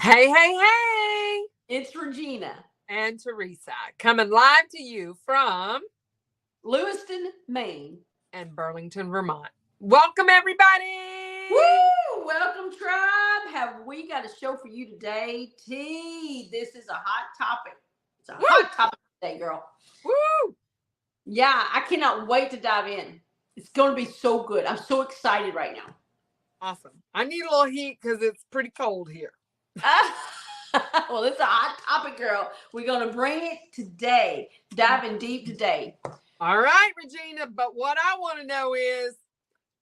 Hey, hey, hey! It's Regina And Teresa coming live to you from Lewiston, Maine. and Burlington, Vermont. Welcome, everybody! Woo! Welcome, tribe. Have we got a show for you today? This is a hot topic. It's a hot topic today, girl. Woo! Yeah, I cannot wait to dive in. It's going to be so good. I'm so excited right now. Awesome. I need a little heat because it's pretty cold here. Well, it's a hot topic, girl. We're going to bring it today. Diving deep today. All right, Regina. But what I want to know is,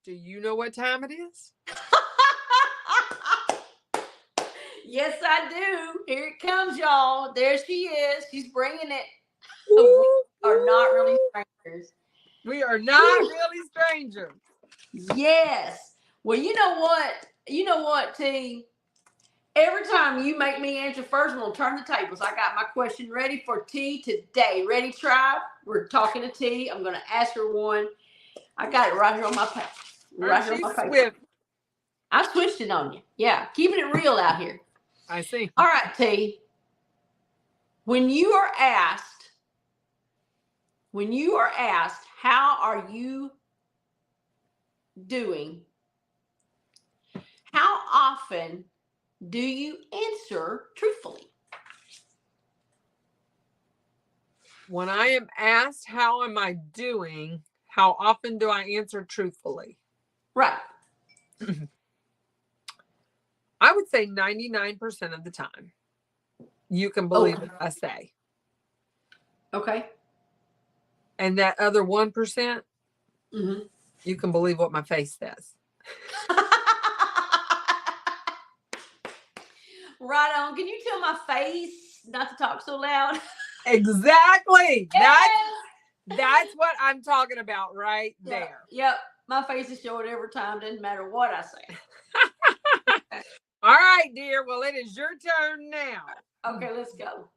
do you know what time it is? Yes, I do. Here it comes, y'all. There she is. She's bringing it. Woo, we are not really strangers. We are not really strangers. Yes. Well, you know what? You know what, T? Every time you make me answer first, I'm going to turn the tables. I got my question ready for T today. Ready, tribe? We're talking to T. I'm going to ask her one. I got it right here on my paper. Right here on my paper. Swift. I switched it on you. Yeah, keeping it real out here. I see. All right, T. When you are asked, how are you doing? How often do you answer truthfully? When I am asked how am I doing, how often do I answer truthfully? Right. I would say 99% of the time. You can believe what I say. Okay. And that other 1%, Mm-hmm. you can believe what my face says. Right on. Can you tell my face not to talk so loud? Exactly. Yes. That's what I'm talking about right there. Yep. My face is showing every time. Doesn't matter what I say. All right, dear. Well, it is your turn now. Okay, let's go.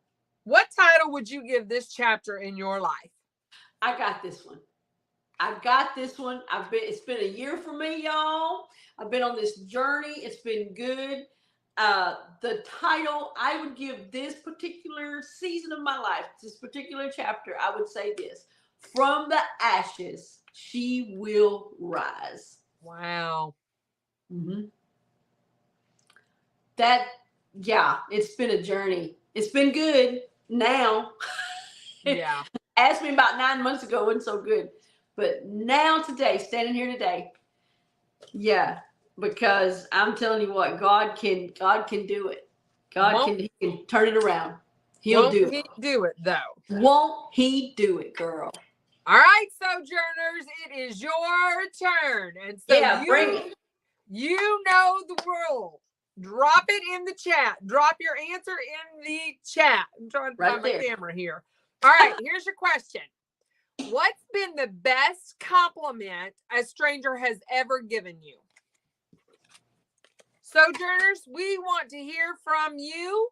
What title would you give this chapter in your life? I got this one. It's been a year for me, y'all. I've been on this journey. It's been good. The title I would give this particular season of my life, this particular chapter, I would say this: from the ashes, she will rise. Wow. Mm-hmm. It's been a journey. It's been good now. Yeah. Asked me about 9 months ago, it wasn't so good. But now today, standing here today, yeah, because I'm telling you what, God can do it. He can turn it around. He'll do it. Won't he do it, though? Won't he do it, girl? All right, Sojourners, it is your turn. And so bring it. You know the rule. Drop it in the chat. Drop your answer in the chat. I'm trying to find my camera here. All right, here's your question. What's been the best compliment a stranger has ever given you? Sojourners, we want to hear from you.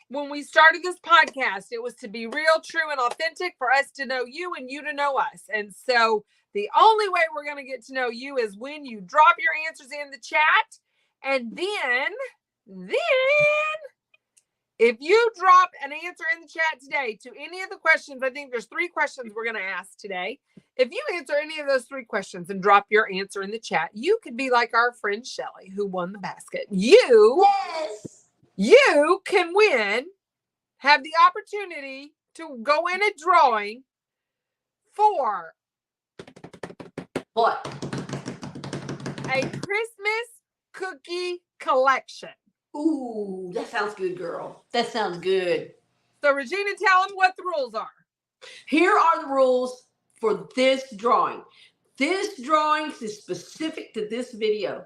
When we started this podcast, it was to be real, true, and authentic for us to know you and you to know us. And so the only way we're going to get to know you is when you drop your answers in the chat. And then if you drop an answer in the chat today to any of the questions, I think there's 3 questions we're going to ask today. If you answer any of those 3 questions and drop your answer in the chat, you could be like our friend Shelly who won the basket. You can win, have the opportunity to go in a drawing for what? A Christmas cookie collection. Ooh, that sounds good, girl. That sounds good. So, Regina, tell them what the rules are. Here are the rules for this drawing. This drawing is specific to this video.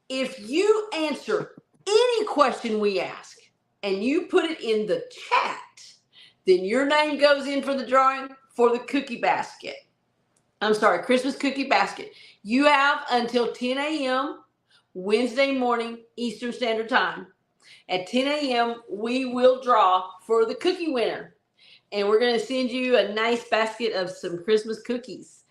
If you answer any question we ask and you put it in the chat, then your name goes in for the drawing for the cookie basket. I'm sorry, Christmas cookie basket. You have until 10 a.m. Wednesday morning, Eastern Standard Time. At 10 a.m., we will draw for the cookie winner. And we're going to send you a nice basket of some Christmas cookies.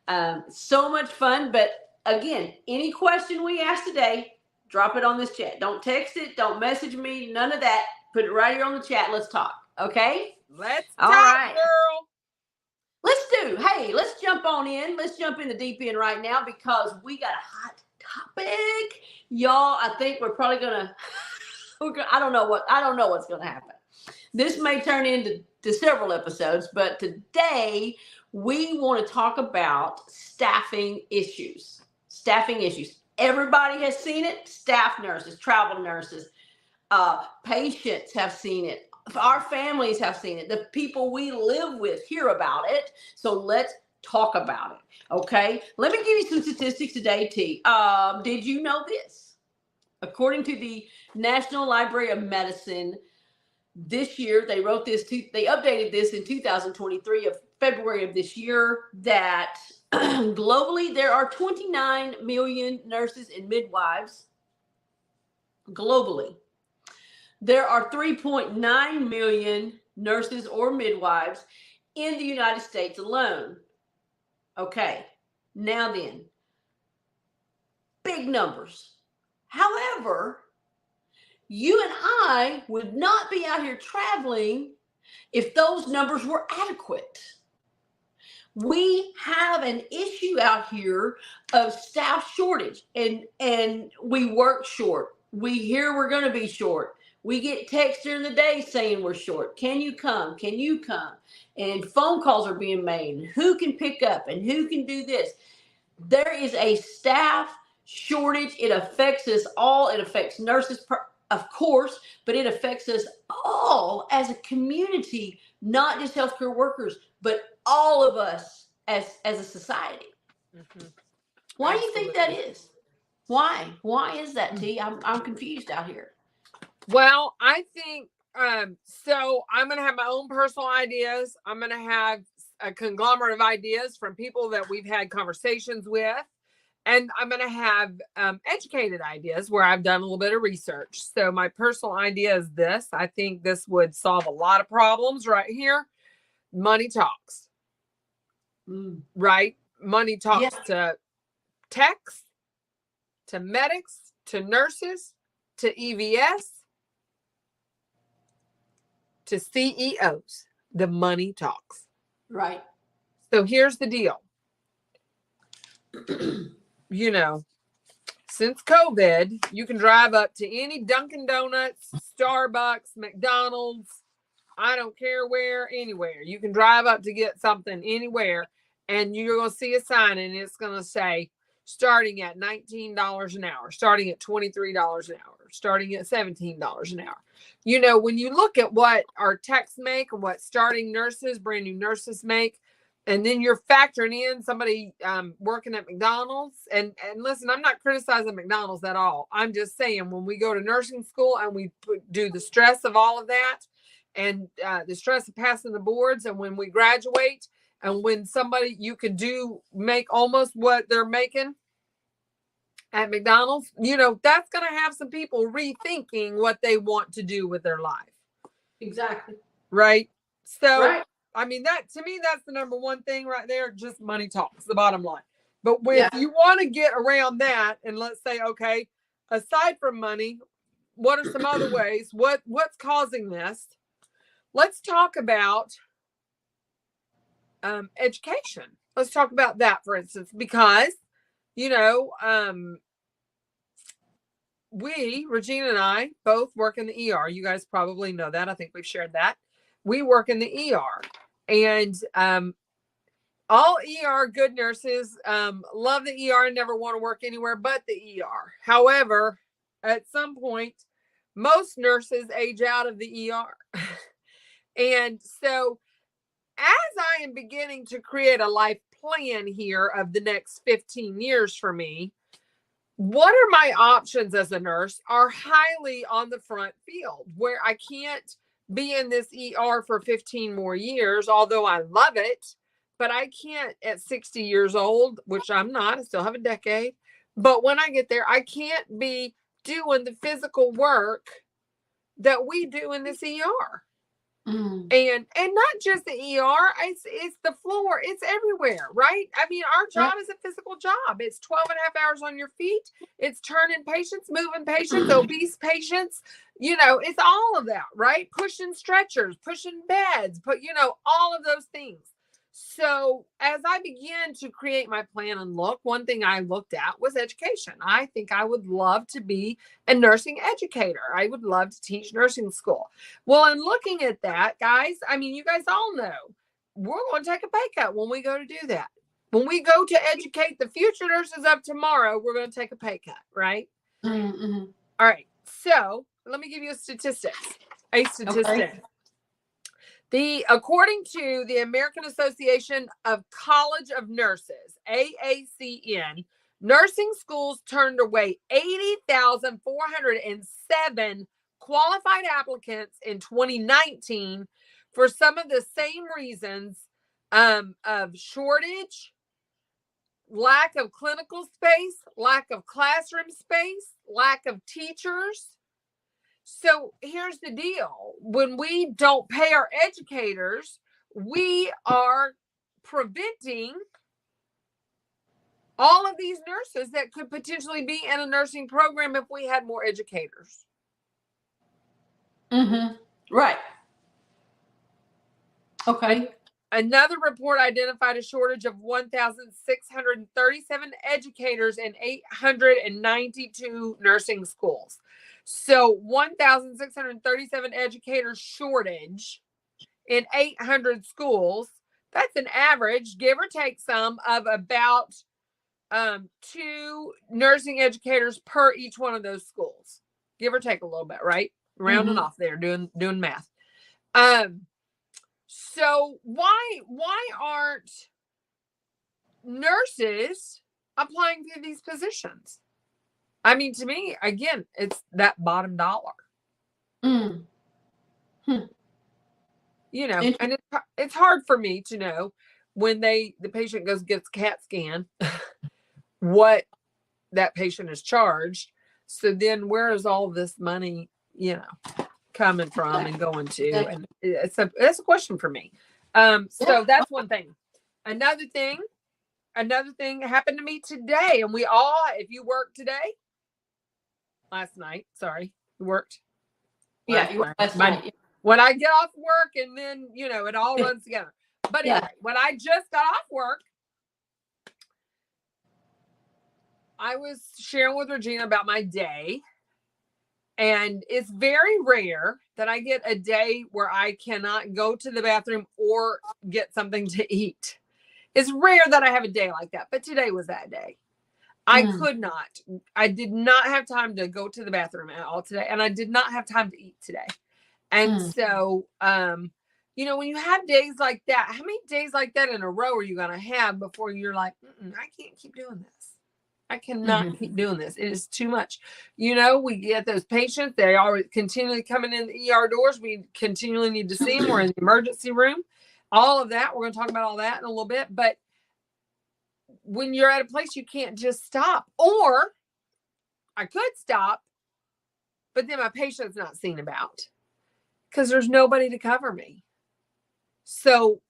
So much fun. But again, any question we ask today, Drop it on this chat. Don't text it. Don't message me. None of that. Put it right here on the chat. Let's talk. Okay? Let's All talk, right. girl. Let's jump on in. Let's jump in the deep end right now because we got a hot topic. Y'all, I think we're probably gonna I don't know what's gonna happen. This may turn into several episodes, but today we want to talk about staffing issues. Staffing issues. Everybody has seen it. Staff nurses, travel nurses, patients have seen it. Our families have seen it. The people we live with hear about it. So let's talk about it. Okay. Let me give you some statistics today, T. Did you know this? According to the National Library of Medicine, this year they wrote this. They updated this in 2023 of February of this year that globally there are 29 million nurses and midwives. Globally, there are 3.9 million nurses or midwives in the United States alone. Okay, now then, big numbers. However, you and I would not be out here traveling if those numbers were adequate. We have an issue out here of staff shortage, and we work short. We hear we're going to be short. We get texts during the day saying we're short. Can you come? Can you come? And phone calls are being made. Who can pick up and who can do this? There is a staff shortage. It affects us all. It affects nurses, of course, but it affects us all as a community, not just healthcare workers, but all of us as a society. Mm-hmm. Why do you think that is? Why? Why is that, T? I'm confused out here. Well, I think so I'm going to have my own personal ideas. I'm going to have a conglomerate of ideas from people that we've had conversations with. And I'm going to have educated ideas where I've done a little bit of research. So my personal idea is this. I think this would solve a lot of problems right here. Money talks. Right? Money talks to techs, to medics, to nurses, to EVS, to CEOs. The money talks. Right. So here's the deal. You know, since COVID, you can drive up to any Dunkin' Donuts, Starbucks, McDonald's, I don't care where, anywhere. You can drive up to get something anywhere, and you're going to see a sign, and it's going to say, starting at $19 an hour, starting at $23 an hour, starting at $17 an hour. You know, when you look at what our techs make and what starting nurses, brand new nurses make, and then you're factoring in somebody working at McDonald's. And listen, I'm not criticizing McDonald's at all. I'm just saying when we go to nursing school and we do the stress of all of that and the stress of passing the boards, and when we graduate and when somebody, you could make almost what they're making at McDonald's, you know, that's going to have some people rethinking what they want to do with their life. Exactly. Right. So, right. I mean, that to me, that's the number one thing right there. Just money talks, the bottom line. But if you want to get around that, and let's say, okay, aside from money, what are some other ways? What's causing this? Let's talk about education. Let's talk about that, for instance, because, you know, Regina and I both work in the ER. You guys probably know that. I think we've shared that. We work in the ER, and all ER good nurses love the ER and never want to work anywhere but the ER. However, at some point, most nurses age out of the ER. And so as I am beginning to create a life plan here of the next 15 years for me, what are my options as a nurse are highly on the front field, where I can't be in this ER for 15 more years, although I love it, but I can't at 60 years old, which I'm not, I still have a decade. But when I get there, I can't be doing the physical work that we do in this ER. And not just the ER, it's the floor, it's everywhere, right? I mean, our job is a physical job. It's 12 and a half hours on your feet. It's turning patients, moving patients, obese patients, it's all of that, right? Pushing stretchers, pushing beds, all of those things. So as I began to create my plan and look, one thing I looked at was education. I think I would love to be a nursing educator. I would love to teach nursing school. Well, in looking at that, guys, I mean, you guys all know we're going to take a pay cut when we go to do that. When we go to educate the future nurses of tomorrow, we're going to take a pay cut, right? Mm-hmm. All right. So let me give you a statistic. Okay. According to the American Association of College of Nurses, AACN, nursing schools turned away 80,407 qualified applicants in 2019 for some of the same reasons of shortage, lack of clinical space, lack of classroom space, lack of teachers. So here's the deal. When we don't pay our educators, we are preventing all of these nurses that could potentially be in a nursing program if we had more educators. Mm-hmm. Right. Okay. Another report identified a shortage of 1,637 educators in 892 nursing schools. So 1,637 educators shortage in 800 schools. That's an average, give or take some, of about 2 nursing educators per each one of those schools. Give or take a little bit, right? Rounding off there, doing math. So why aren't nurses applying for these positions? I mean, to me, again, it's that bottom dollar. And it's hard for me to know when the patient gets CAT scan what that patient is charged. So then where is all this money, coming from and going to? And that's a question for me. So that's one thing. Another thing happened to me today, and if you worked today, last night, sorry, you worked. Last night. When I get off work, and then it all runs together. But anyway, when I just got off work, I was sharing with Regina about my day. And it's very rare that I get a day where I cannot go to the bathroom or get something to eat. It's rare that I have a day like that, but today was that day. I did not have time to go to the bathroom at all today, and I did not have time to eat today. And so, when you have days like that, how many days like that in a row are you going to have before you're like, I can't keep doing this? I cannot keep doing this. It is too much. We get those patients. They are continually coming in the ER doors. We continually need to see them. We're in the emergency room. All of that. We're going to talk about all that in a little bit. But when you're at a place, you can't just stop. Or I could stop, but then my patient's not seen about because there's nobody to cover me. So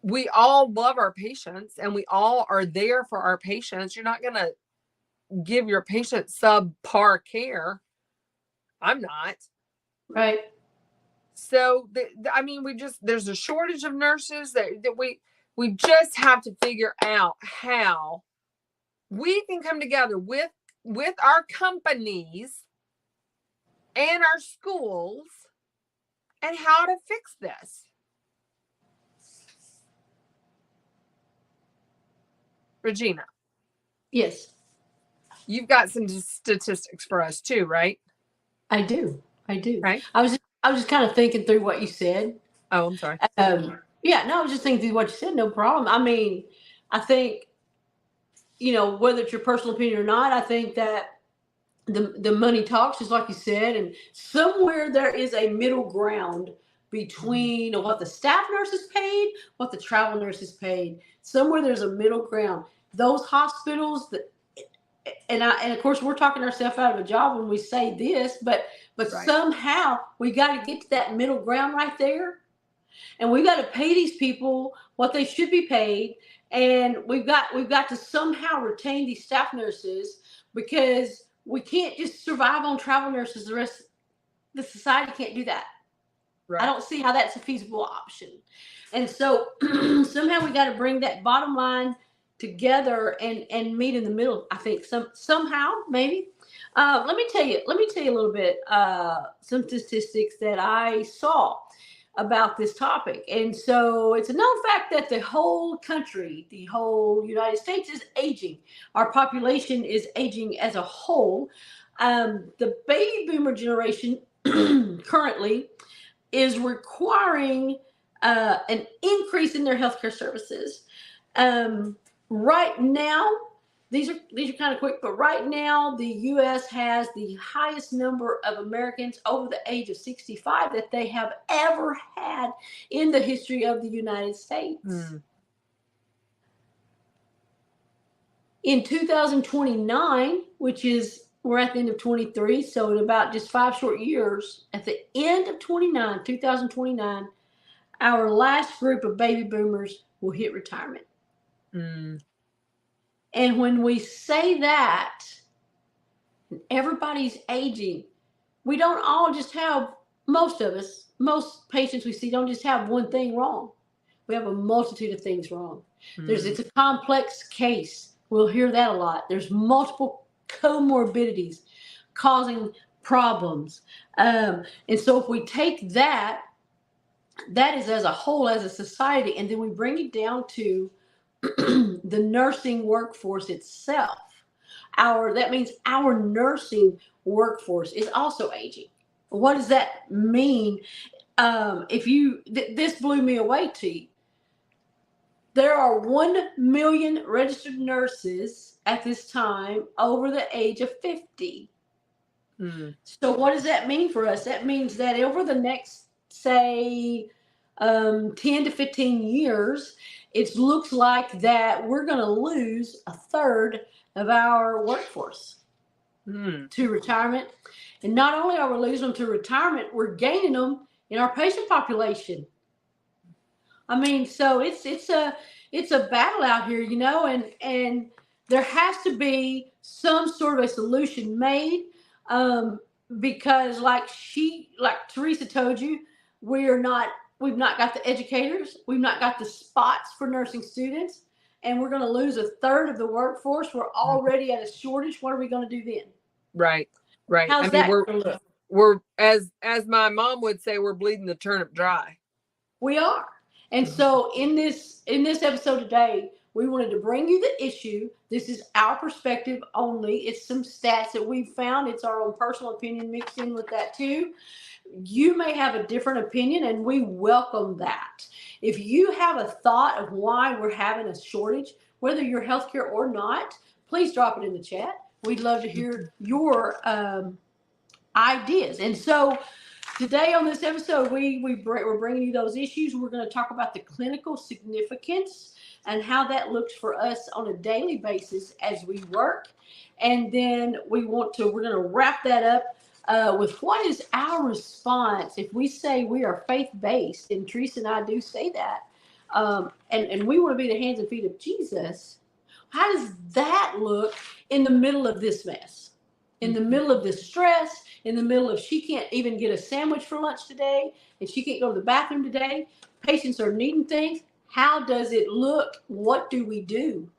we all love our patients, and we all are there for our patients. You're not going to give your patient subpar care. I'm not. Right. So, there's a shortage of nurses that we just have to figure out how we can come together with our companies and our schools and how to fix this. Regina. Yes. You've got some statistics for us too, right? I do. Right. I was just kind of thinking through what you said. Oh, I'm sorry. I was just thinking through what you said. No problem. I mean, I think, whether it's your personal opinion or not, I think that the money talks, just like you said, and somewhere there is a middle ground between what the staff nurses paid, what the travel nurses paid. Somewhere there's a middle ground. Those hospitals and of course we're talking ourselves out of a job when we say this, but But somehow we got to get to that middle ground right there. And we got to pay these people what they should be paid. And we've got to somehow retain these staff nurses, because we can't just survive on travel nurses. The society can't do that. Right. I don't see how that's a feasible option. And so somehow we got to bring that bottom line together and meet in the middle. I think somehow maybe. Let me tell you a little bit some statistics that I saw about this topic. And so it's a known fact that the whole country, the whole United States, is aging. Our population is aging as a whole. The baby boomer generation currently is requiring an increase in their healthcare services. Right now, these are kind of quick, but right now the U.S. has the highest number of Americans over the age of 65 that they have ever had in the history of the United States. In 2029, which is, we're at the end of 23, so in about just 5 short years, at the end of 2029, our last group of baby boomers will hit retirement. And when we say that, everybody's aging, we don't all just have, most patients we see don't just have one thing wrong. We have a multitude of things wrong. It's a complex case. We'll hear that a lot. There's multiple comorbidities causing problems. And so if we take that is as a whole, as a society, and then we bring it down to the nursing workforce itself. That means our nursing workforce is also aging. What does that mean? This blew me away, T. There are 1 million registered nurses at this time over the age of 50. So what does that mean for us? That means that over the next, say, 10 to 15 years, it looks like that we're going to lose a third of our workforce to retirement. And not only are we losing them to retirement, we're gaining them in our patient population. I mean, so it's a battle out here, and there has to be some sort of a solution made, because like Teresa told you, we've not got the educators, we've not got the spots for nursing students, and we're going to lose a third of the workforce. We're already at a shortage. What are we going to do then? Right. How's that going to look? We're as my mom would say, we're bleeding the turnip dry. We are. And so in this episode today, we wanted to bring you the issue. This is our perspective only. It's some stats that we've found. It's our own personal opinion mixed in with that too. You may have a different opinion, and we welcome that. If you have a thought of why we're having a shortage, whether you're healthcare or not, please drop it in the chat. We'd love to hear your ideas. And so today on this episode, we're bringing you those issues. We're going to talk about the clinical significance and how that looks for us on a daily basis as we work. And then we're going to wrap that up with what is our response if we say we are faith-based, and Teresa and I do say that, and we want to be the hands and feet of Jesus. How does that look in the middle of this mess, in the middle of this stress, in the middle of she can't even get a sandwich for lunch today, and she can't go to the bathroom today, patients are needing things? How does it look? What do we do?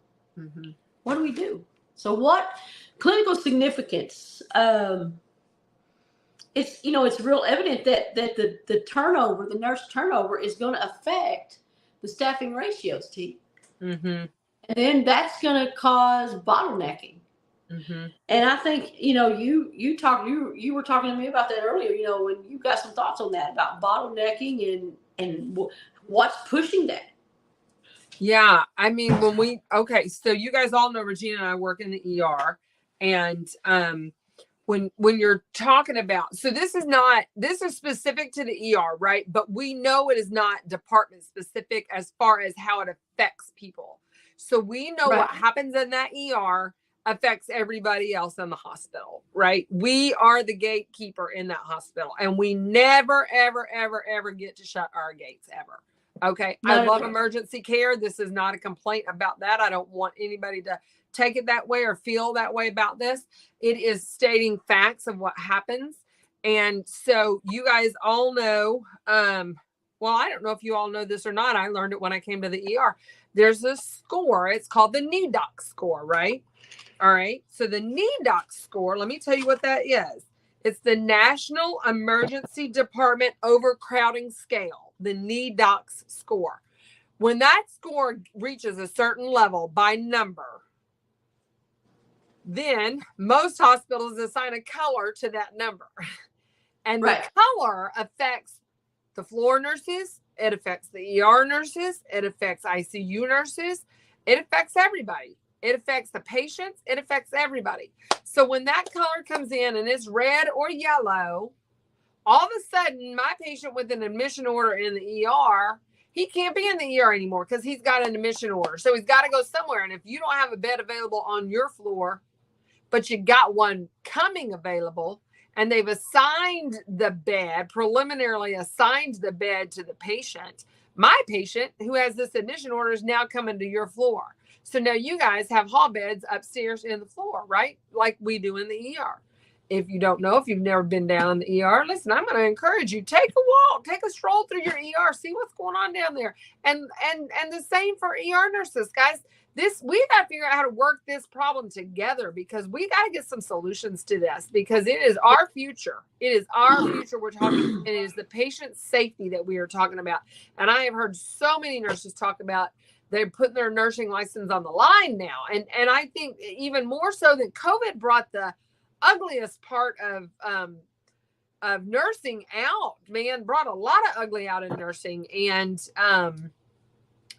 What do we do? So what clinical significance? It's real evident that the turnover, the nurse turnover, is going to affect the staffing ratios, T. And then that's going to cause bottlenecking. And I think you were talking to me about that earlier. When you got some thoughts on that about bottlenecking and what's pushing that. Yeah, I mean, so you guys all know Regina and I work in the ER, and when you're talking about, so this is specific to the ER, right? But we know it is not department specific as far as how it affects people. So we know what happens in that ER affects everybody else in the hospital, right? We are the gatekeeper in that hospital, and we never, ever, ever, ever get to shut our gates ever. Okay. I love emergency care. This is not a complaint about that. I don't want anybody to take it that way or feel that way about this. It is stating facts of what happens. And so you guys all know, well, I don't know if you all know this or not. I learned it when I came to the ER. There's a score. It's called the NEDOC score, right? All right. So the NEDOC score, let me tell you what that is. It's the National Emergency Department Overcrowding Scale, the NEDOC score. When that score reaches a certain level by number, then most hospitals assign a color to that number. And the color affects the floor nurses. It affects the ER nurses. It affects ICU nurses. It affects everybody. It affects the patients. It affects everybody. So when that color comes in and it's red or yellow, all of a sudden my patient with an admission order in the ER, he can't be in the ER anymore because he's got an admission order. So he's got to go somewhere. And if you don't have a bed available on your floor, but you got one coming available, and they've assigned the bed, preliminarily assigned the bed to the patient, my patient who has this admission order is now coming to your floor. So now you guys have hall beds upstairs in the floor, right? Like we do in the ER. If you don't know, if you've never been down in the ER, listen, I'm going to encourage you, take a walk, take a stroll through your ER, see what's going on down there. And the same for ER nurses, guys. We've got to figure out how to work this problem together, because we got to get some solutions to this, because it is our future. It is our future we're talking about. It is the patient safety that we are talking about. And I have heard so many nurses talk about they're putting their nursing license on the line now. And I think even more so that COVID brought the ugliest part of nursing out, man, brought a lot of ugly out in nursing. And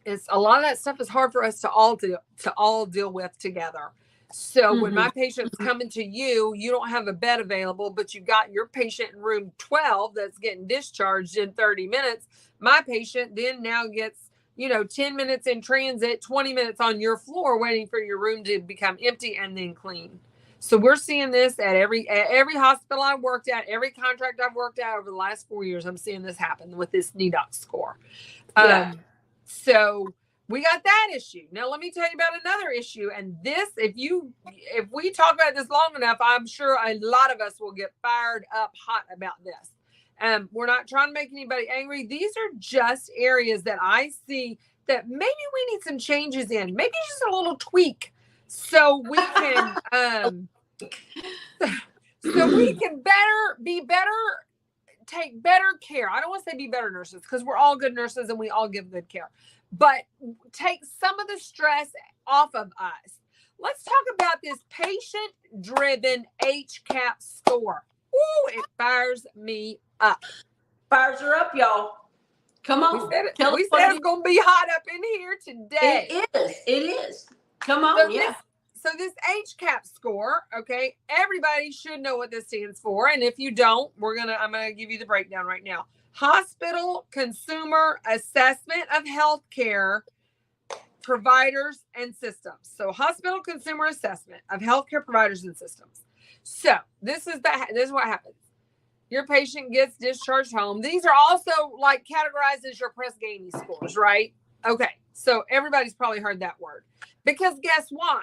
it's a lot of that stuff is hard for us to all deal with together. So when my patient's coming to you, you don't have a bed available, but you got your patient in room 12 that's getting discharged in 30 minutes. My patient then now gets, 10 minutes in transit, 20 minutes on your floor waiting for your room to become empty and then clean. So we're seeing this at every hospital I've worked at, every contract I've worked at over the last 4 years. I'm seeing this happen with this NEDOC score. So we got that issue. Now let me tell you about another issue. And this, if we talk about this long enough, I'm sure a lot of us will get fired up hot about this. We're not trying to make anybody angry. These are just areas that I see that maybe we need some changes in, maybe just a little tweak, so we can take better care. I don't want to say be better nurses, because we're all good nurses and we all give good care, but take some of the stress off of us. Let's talk about this patient-driven HCAP score. Ooh, it fires me up. Fires her up, y'all. Come on. We said it's going to be hot up in here today. It is. Come on. So this HCAP score, okay, everybody should know what this stands for. And if you don't, I'm going to give you the breakdown right now. Hospital Consumer Assessment of Healthcare Providers and Systems. So Hospital Consumer Assessment of Healthcare Providers and Systems. So this is what happens. Your patient gets discharged home. These are also like categorized as your Press-Ganey scores, right? Okay. So everybody's probably heard that word, because guess why?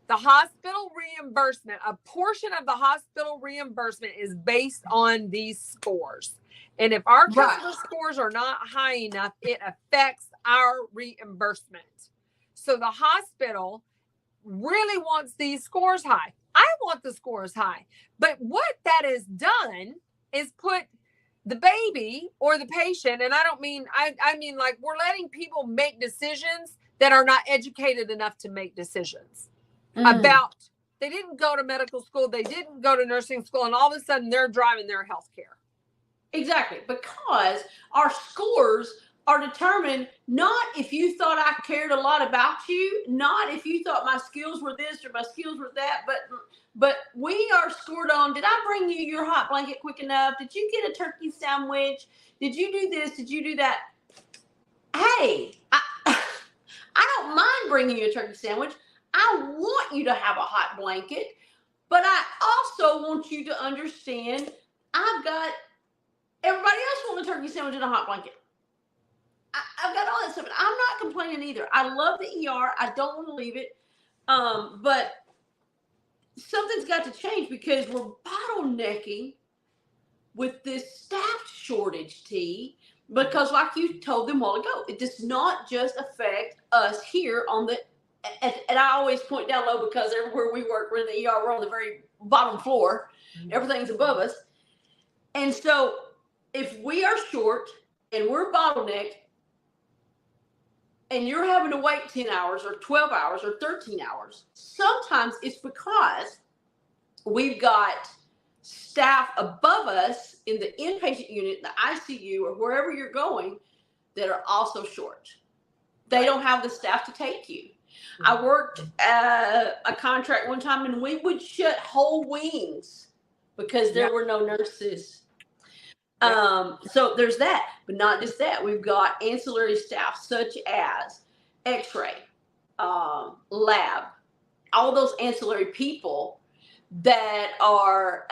The hospital reimbursement, a portion of the hospital reimbursement is based on these scores. And if our customer scores are not high enough, it affects our reimbursement. So the hospital really wants these scores high. I want the scores high. But what that has done is put the baby or the patient, and I don't mean, I mean like we're letting people make decisions that are not educated enough to make decisions about, they didn't go to medical school, they didn't go to nursing school, and all of a sudden they're driving their health care. Exactly. Because our scores are determined not if you thought I cared a lot about you, not if you thought my skills were this or my skills were that, but we are scored on, did I bring you your hot blanket quick enough? Did you get a turkey sandwich? Did you do this? Did you do that? Hey, I don't mind bringing you a turkey sandwich. I want you to have a hot blanket, but I also want you to understand I've got everybody else want a turkey sandwich and a hot blanket. I've got all that stuff. I'm not complaining either. I love the ER. I don't want to leave it. But something's got to change because we're bottlenecking with this staff shortage, T. Because like you told them a while ago, it does not just affect us here on the, and I always point down low because everywhere we work, we're in the ER, we're on the very bottom floor. Everything's above us. And so if we are short and we're bottlenecked, and you're having to wait 10 hours or 12 hours or 13 hours, sometimes it's because we've got staff above us in the inpatient unit, the ICU, or wherever you're going that are also short. They don't have the staff to take you. I worked a contract one time and we would shut whole wings because there were no nurses. So there's that, but not just that. We've got ancillary staff such as X-ray, lab, all those ancillary people that are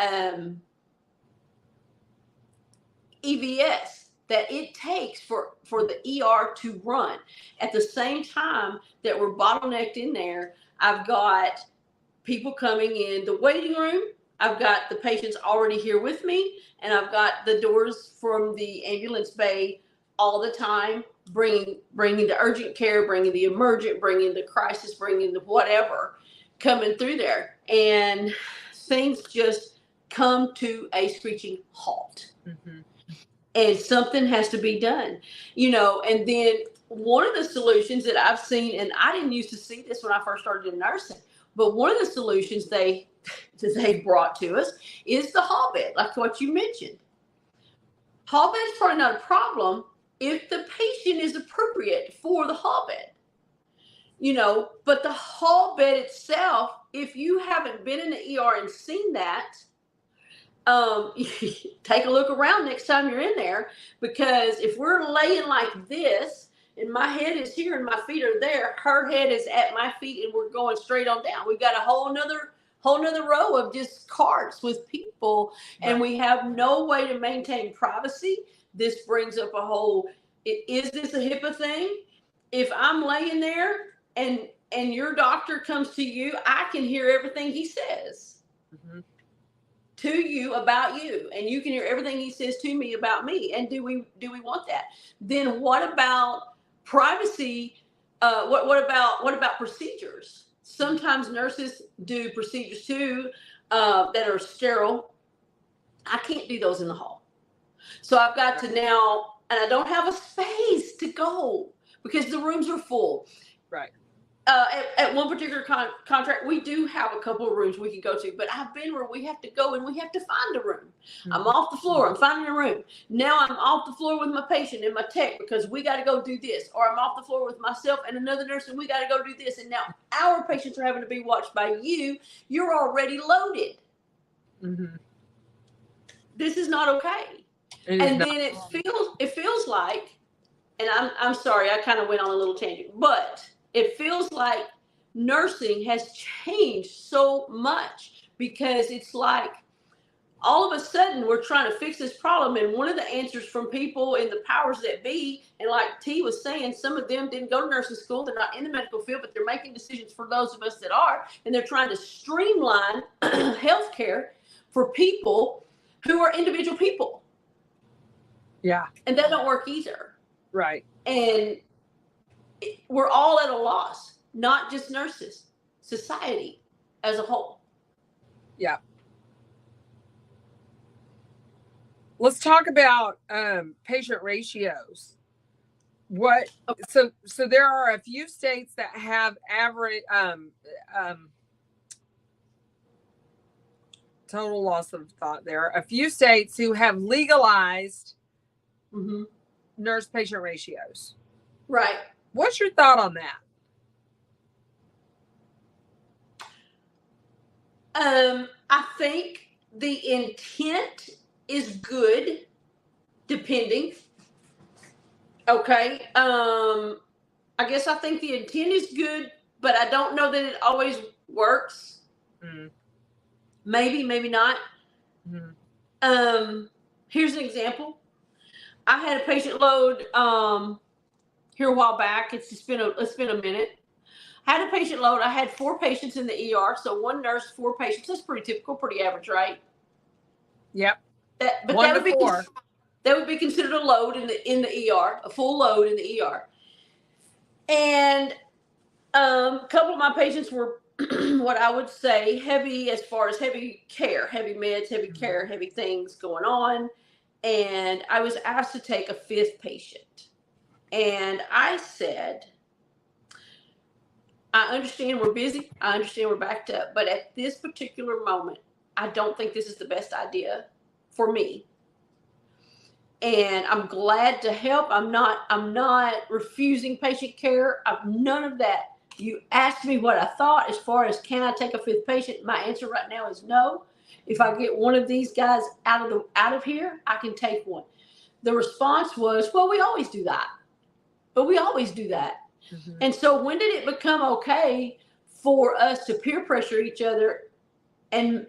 EVS that it takes for the ER to run. At the same time that we're bottlenecked in there, I've got people coming in the waiting room. I've got the patients already here with me, and I've got the doors from the ambulance bay all the time, bringing the urgent care, bringing the emergent, bringing the crisis, bringing the whatever, coming through there. And things just come to a screeching halt. Mm-hmm. And something has to be done, and then one of the solutions that I've seen, and I didn't used to see this when I first started in nursing, but one of the solutions they brought to us is the hall bed, like what you mentioned. Hall bed is probably not a problem if the patient is appropriate for the hall bed, but the hall bed itself, if you haven't been in the ER and seen that, take a look around next time you're in there, because if we're laying like this and my head is here and my feet are there, her head is at my feet and we're going straight on down. We've got a whole nother row of just carts with people, and we have no way to maintain privacy. This brings up a whole, is this a HIPAA thing? If I'm laying there and your doctor comes to you, I can hear everything he says. Mm-hmm. To you about you, and you can hear everything he says to me about me. And do we want that? Then what about privacy? What about procedures? Sometimes nurses do procedures too that are sterile. I can't do those in the hall, so I've got to now, and I don't have a space to go because the rooms are full. Right. At one particular contract, we do have a couple of rooms we can go to, but I've been where we have to go and we have to find a room. Mm-hmm. I'm off the floor. I'm finding a room. Now I'm off the floor with my patient and my tech because we got to go do this. Or I'm off the floor with myself and another nurse and we got to go do this. And now our patients are having to be watched by you. You're already loaded. Mm-hmm. This is not okay. Then it feels like, and I'm sorry, I kind of went on a little tangent, but it feels like nursing has changed so much because it's like all of a sudden we're trying to fix this problem. And one of the answers from people in the powers that be, and like T was saying, some of them didn't go to nursing school. They're not in the medical field, but they're making decisions for those of us that are. And they're trying to streamline healthcare for people who are individual people. Yeah. And that don't work either. Right. And we're all at a loss, not just nurses, society as a whole. Yeah. Let's talk about patient ratios. So there are a few states that have average total loss of thought. There are a few states who have legalized nurse patient ratios. Right. What's your thought on that? I think the intent is good, depending. Okay. I guess I think the intent is good but I don't know that it always works. Mm. Maybe, maybe not. Mm. Here's an example. I had a patient load here a while back. It's been a minute. I had a patient load. I had 4 patients in the ER, so 1 nurse, 4 patients. That's pretty typical, pretty average, right? Yep. But 1 to 4. That would be considered a load in the ER, a full load in the ER. And a couple of my patients were what I would say heavy, as far as heavy care, heavy meds, heavy care, heavy things going on. And I was asked to take a 5th patient. And I said, I understand we're busy. I understand we're backed up. But at this particular moment, I don't think this is the best idea for me. And I'm glad to help. I'm not refusing patient care. None of that. You asked me what I thought as far as can I take a 5th patient? My answer right now is no. If I get one of these guys out of here, I can take one. The response was, well, we always do that. But we always do that. Mm-hmm. And so when did it become okay for us to peer pressure each other and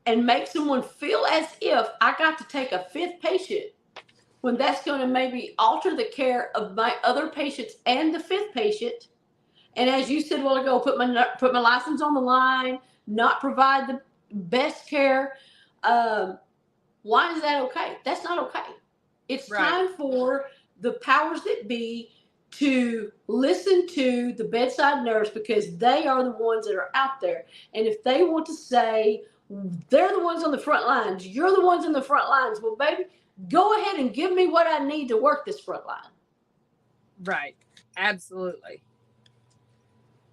make someone feel as if I got to take a 5th patient, when that's going to maybe alter the care of my other patients and the 5th patient? And as you said a while ago, put my license on the line, not provide the best care. Why is that okay? That's not okay. It's right. Time for the powers that be to listen to the bedside nurse, because they are the ones that are out there. And if they want to say they're the ones on the front lines, you're the ones on the front lines, well, baby, go ahead and give me what I need to work this front line. Right. Absolutely.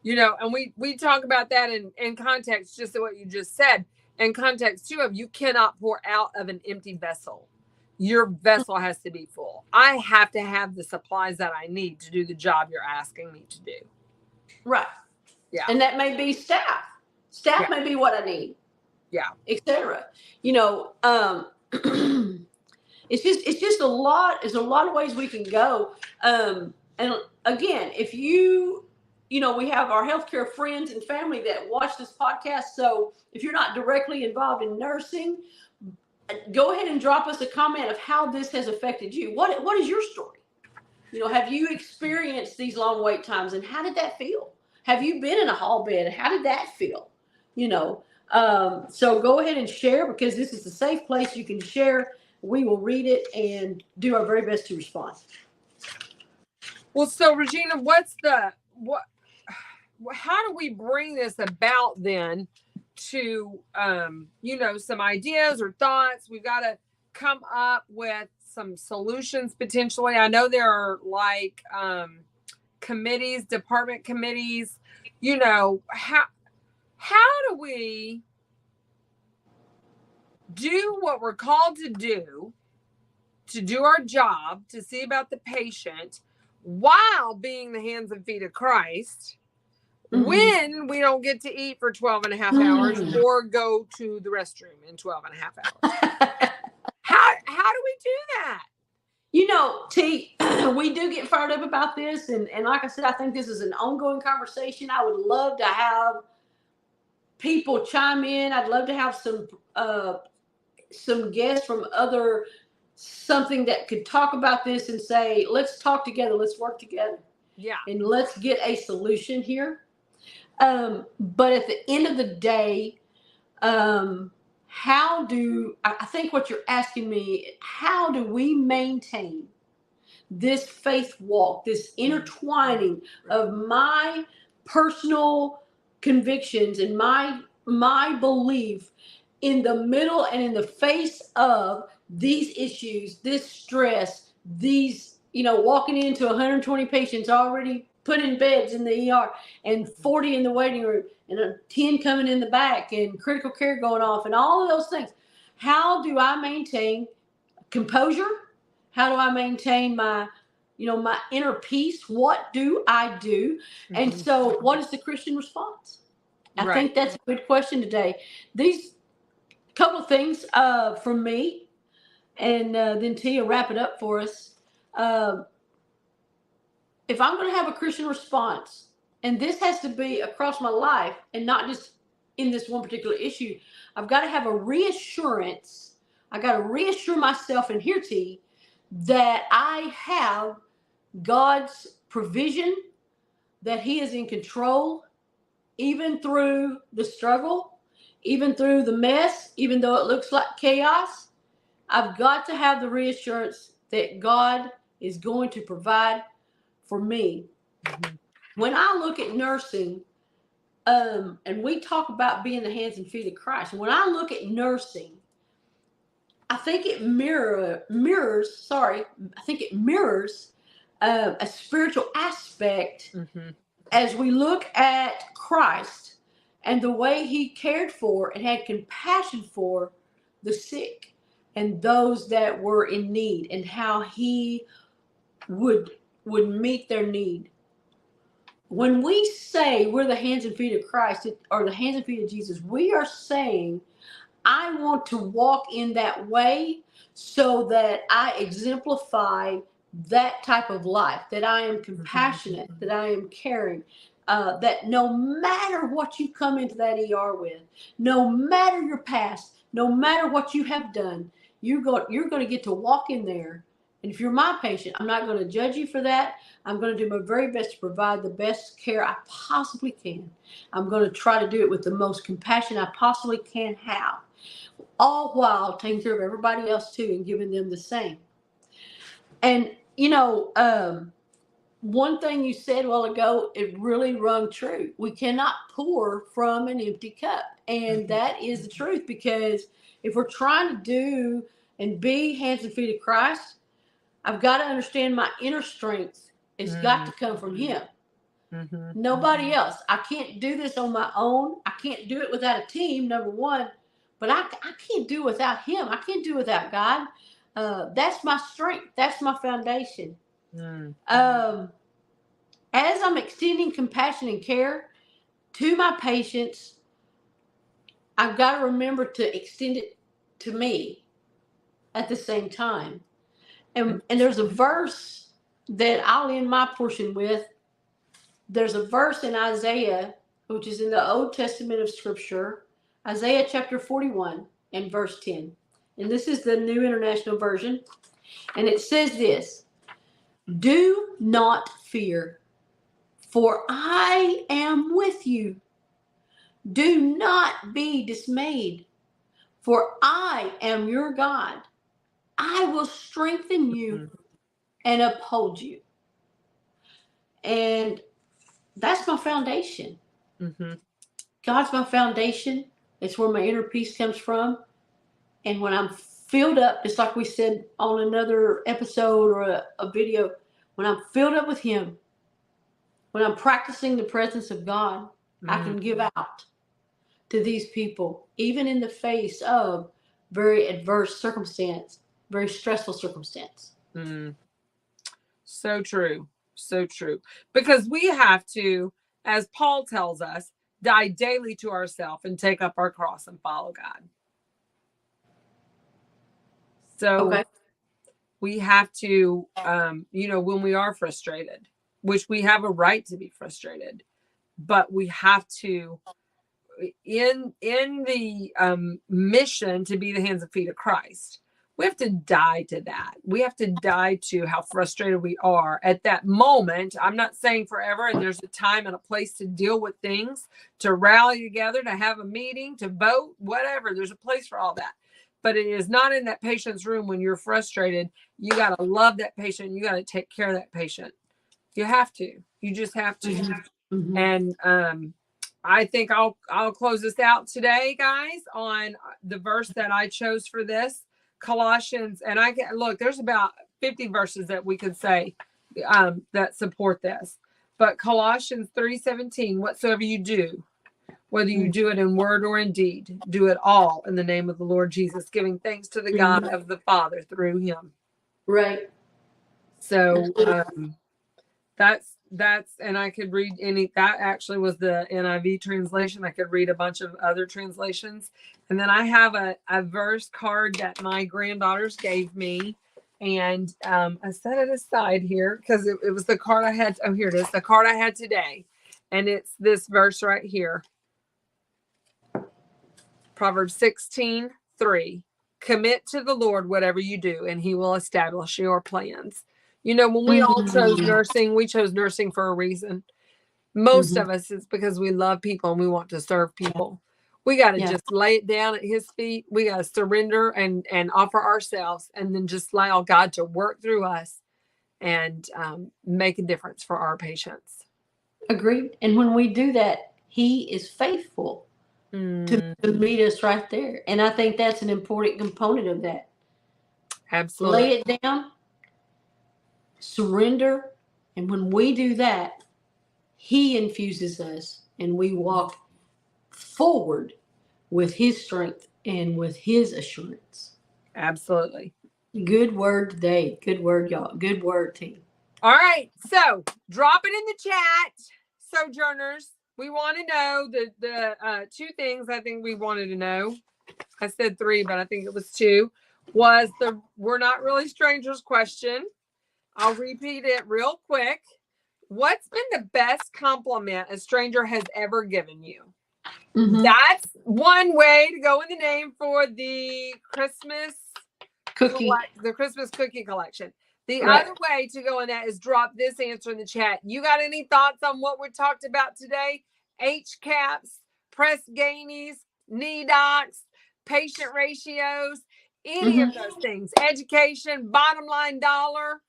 You know, and we talk about that in context, just what you just said, in context too of you cannot pour out of an empty vessel. Your vessel has to be full. I have to have the supplies that I need to do the job you're asking me to do. Right. Yeah. And that may be staff. Staff may be what I need. Yeah. Etc. You know, it's just a lot. There's a lot of ways we can go. And again, if you know, we have our healthcare friends and family that watch this podcast. So if you're not directly involved in nursing, go ahead and drop us a comment of how this has affected you. What is your story? You know, have you experienced these long wait times, and how did that feel? Have you been in a hall bed? How did that feel? You know, so go ahead and share, because this is a safe place. You can share. We will read it and do our very best to respond. Well, so Regina, how do we bring this about then to, you know, some ideas or thoughts? We've got to come up with some solutions potentially. I know there are like committees, department committees, you know, how do we do what we're called to do our job, to see about the patient while being the hands and feet of Christ, when we don't get to eat for 12 and a half hours or go to the restroom in 12 and a half hours? How do we do that? You know, T, we do get fired up about this. And like I said, I think this is an ongoing conversation. I would love to have people chime in. I'd love to have some guests from something that could talk about this and say, let's talk together. Let's work together. Yeah. And let's get a solution here. But at the end of the day, I think what you're asking me, how do we maintain this faith walk, this intertwining of my personal convictions and my belief in the middle and in the face of these issues, this stress, these, you know, walking into 120 patients already put in beds in the ER and 40 in the waiting room and 10 coming in the back and critical care going off and all of those things. How do I maintain composure? How do I maintain my inner peace? What do I do? Mm-hmm. And so what is the Christian response? I think that's a good question today. These couple of things from me, and then Tia wrap it up for us. If I'm going to have a Christian response, and this has to be across my life and not just in this one particular issue. I've got to have a reassurance. I got to reassure myself and here, T, that I have God's provision, that He is in control, even through the struggle, even through the mess, even though it looks like chaos. I've got to have the reassurance that God is going to provide for me. Mhm. When I look at nursing, and we talk about being the hands and feet of Christ, when I look at nursing, I think it mirrors a spiritual aspect Mm-hmm. as we look at Christ and the way He cared for and had compassion for the sick and those that were in need, and how He would meet their need. When we say we're the hands and feet of Christ, or the hands and feet of Jesus, we are saying, I want to walk in that way so that I exemplify that type of life, that I am compassionate, that I am caring, that no matter what you come into that ER with, no matter your past, no matter what you have done, you're going to get to walk in there. And if you're my patient, I'm not going to judge you for that. I'm going to do my very best to provide the best care I possibly can. I'm going to try to do it with the most compassion I possibly can have, all while taking care of everybody else too and giving them the same. And, one thing you said a while ago, it really rung true. We cannot pour from an empty cup. And that is the truth, because if we're trying to do and be hands and feet of Christ, I've got to understand my inner strength. It's got to come from Him. Mm-hmm. Nobody else. I can't do this on my own. I can't do it without a team, number one. But I can't do it without Him. I can't do it without God. That's my strength. That's my foundation. As I'm extending compassion and care to my patients, I've got to remember to extend it to me at the same time. And there's a verse that I'll end my portion with. There's a verse in Isaiah, which is in the Old Testament of Scripture, Isaiah chapter 41 and verse 10. And this is the New International Version. And it says this: do not fear, for I am with you. Do not be dismayed, for I am your God. I will strengthen you and uphold you. And that's my foundation. Mm-hmm. God's my foundation. It's where my inner peace comes from. And when I'm filled up, just like we said on another episode or a video, when I'm filled up with Him, when I'm practicing the presence of God, I can give out to these people, even in the face of very adverse circumstance, very stressful circumstance. So true. So true. Because we have to, as Paul tells us, die daily to ourselves and take up our cross and follow God. So we have to, when we are frustrated, which we have a right to be frustrated, but we have to, in the mission to be the hands and feet of Christ, we have to die to that. We have to die to how frustrated we are at that moment. I'm not saying forever, and there's a time and a place to deal with things, to rally together, to have a meeting, to vote, whatever. There's a place for all that. But it is not in that patient's room when you're frustrated. You got to love that patient. You got to take care of that patient. You have to. You just have to. Mm-hmm. And I think I'll close this out today, guys, on the verse that I chose for this. Colossians, and I can look, there's about 50 verses that we could say that support this. But Colossians 3:17, whatsoever you do, whether you do it in word or in deed, do it all in the name of the Lord Jesus, giving thanks to the God of the Father through Him. Right. So that's, and I could read that actually was the NIV translation. I could read a bunch of other translations. And then I have a verse card that my granddaughters gave me. And I set it aside here because it was the card I had. Oh, here it is. The card I had today. And it's this verse right here. Proverbs 16:3. Commit to the Lord whatever you do, and he will establish your plans. You know, when we all chose nursing, we chose nursing for a reason. Most of us is because we love people and we want to serve people. We got to just lay it down at his feet. We got to surrender and offer ourselves, and then just allow God to work through us and make a difference for our patients. Agreed. And when we do that, he is faithful to meet us right there. And I think that's an important component of that. Absolutely. Lay it down, surrender. And when we do that, he infuses us and we walk forward with his strength and with his assurance. Absolutely. Good word today. Good word, y'all. Good word, team. All right. So drop it in the chat, Sojourners. We want to know the two things I think we wanted to know. I said 3, but I think it was 2. Was the "we're not really strangers" question. I'll repeat it real quick. What's been the best compliment a stranger has ever given you? That's one way to go in the name for the Christmas cookie, the Christmas cookie collection. The other way to go in that is drop this answer in the chat. You got any thoughts on what we talked about today? HCAPs, press ganies, knee docs, patient ratios, any of those things. Education, bottom line dollar.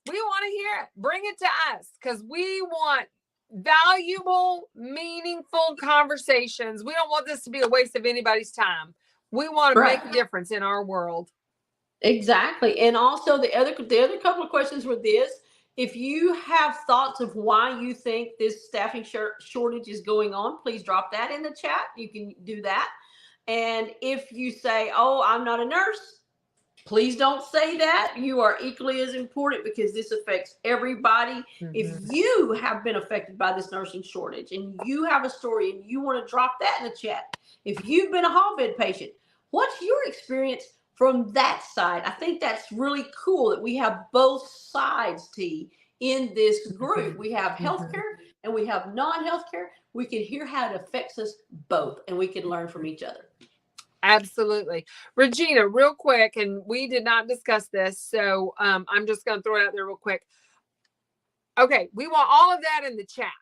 We want to hear it. Bring it to us because we want valuable, meaningful conversations. We don't want this to be a waste of anybody's time. We want to make a difference in our world. Exactly. And also the other couple of questions were this. If you have thoughts of why you think this staffing shortage is going on, please drop that in the chat. You can do that. And if you say, oh, I'm not a nurse, please don't say that. You are equally as important because this affects everybody. If you have been affected by this nursing shortage and you have a story and you want to drop that in the chat, if you've been a hall bed patient, what's your experience from that side? I think that's really cool that we have both sides, T, in this group. We have healthcare and we have non-healthcare. We can hear how it affects us both and we can learn from each other. Absolutely. Regina, real quick, and we did not discuss this, so I'm just going to throw it out there real quick. Okay, we want all of that in the chat.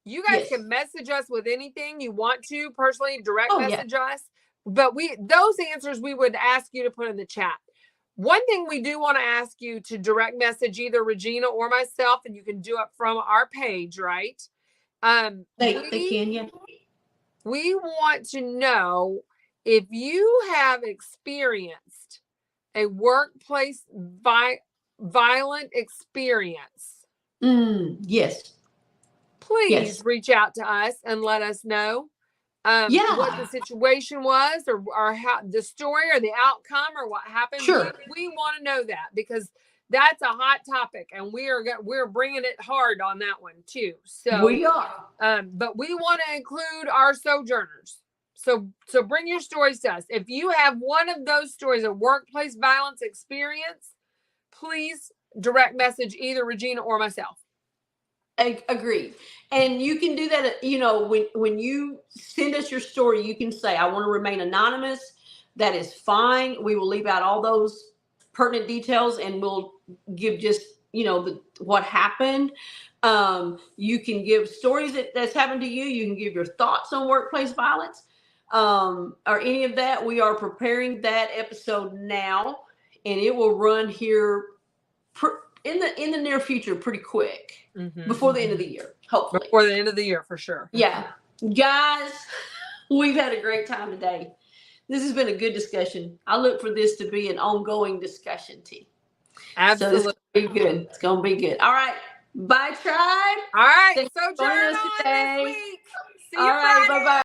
You guys can message us with anything you want to, personally, direct message us. But those answers we would ask you to put in the chat. One thing we do want to ask you to direct message either Regina or myself, and you can do it from our page, right? They can, yeah. We want to know if you have experienced a workplace violent experience. Yes. Please reach out to us and let us know. What the situation was or how the story or the outcome or what happened. We want to know that because that's a hot topic and we're bringing it hard on that one too. So we are. But we want to include our sojourners. So bring your stories to us. If you have one of those stories, a workplace violence experience, please direct message either Regina or myself. Agreed. And you can do that, when you send us your story, you can say, I want to remain anonymous. That is fine. We will leave out all those pertinent details and we'll give just, what happened. You can give stories that's happened to you. You can give your thoughts on workplace violence or any of that. We are preparing that episode now and it will run here in the near future pretty quick. Before the end of the year, hopefully. Before the end of the year, for sure. Yeah. Guys, we've had a great time today. This has been a good discussion. I look for this to be an ongoing discussion, T. Absolutely. So it's going to be good. It's going to be good. All right. Bye, tribe. All right. Thanks so join us today. this week. See you All right. Friday. Bye-bye.